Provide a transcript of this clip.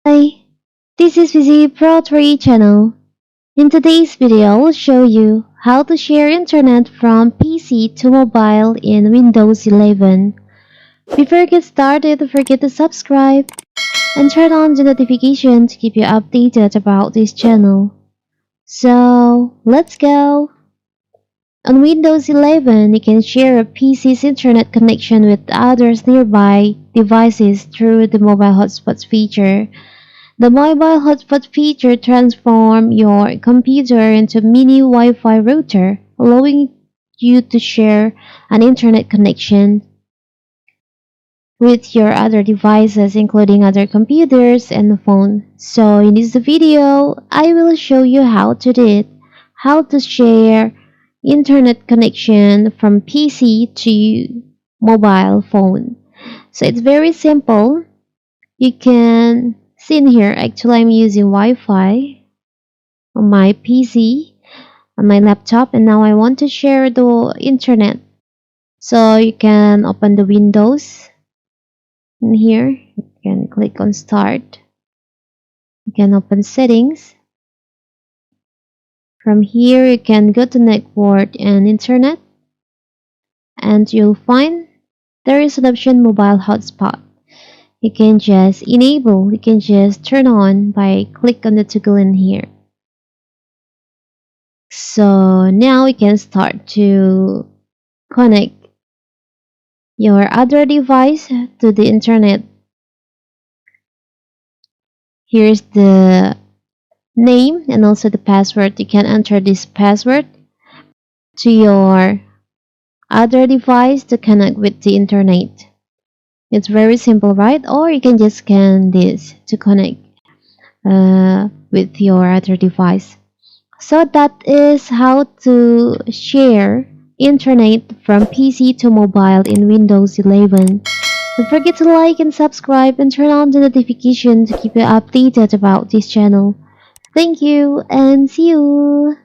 Hi, this is Visi Pro 3 channel. In today's video, I'll show you how to share internet from PC to mobile in Windows 11. Before you get started, don't forget to subscribe and turn on the notification to keep you updated about this channel. So, let's go! On Windows 11, you can share a PC's internet connection with others nearby devices through the Mobile Hotspot feature. The Mobile Hotspot feature transforms your computer into a mini Wi-Fi router, allowing you to share an internet connection with your other devices, including other computers and the phone. So in this video, I will show you how to do it, how to share internet connection from PC to mobile phone. So it's very simple. You can see in here, actually I'm using Wi-Fi on my PC, on my laptop, and now I want to share the internet. So you can open the Windows in here, you can click on Start, you can open Settings. From here you can go to Network and Internet, and you'll find there is an option Mobile Hotspot. You can just enable, you can just turn on by click on the toggle in here. So now we can start to connect your other device to the internet. Here's the name and also the password. You can enter this password to your other device to connect with the internet. It's very simple, right? Or you can just scan this to connect with your other device. So that is how to share internet from PC to mobile in Windows 11. Don't forget to like and subscribe and turn on the notification to keep you updated about this channel. Thank you and see you!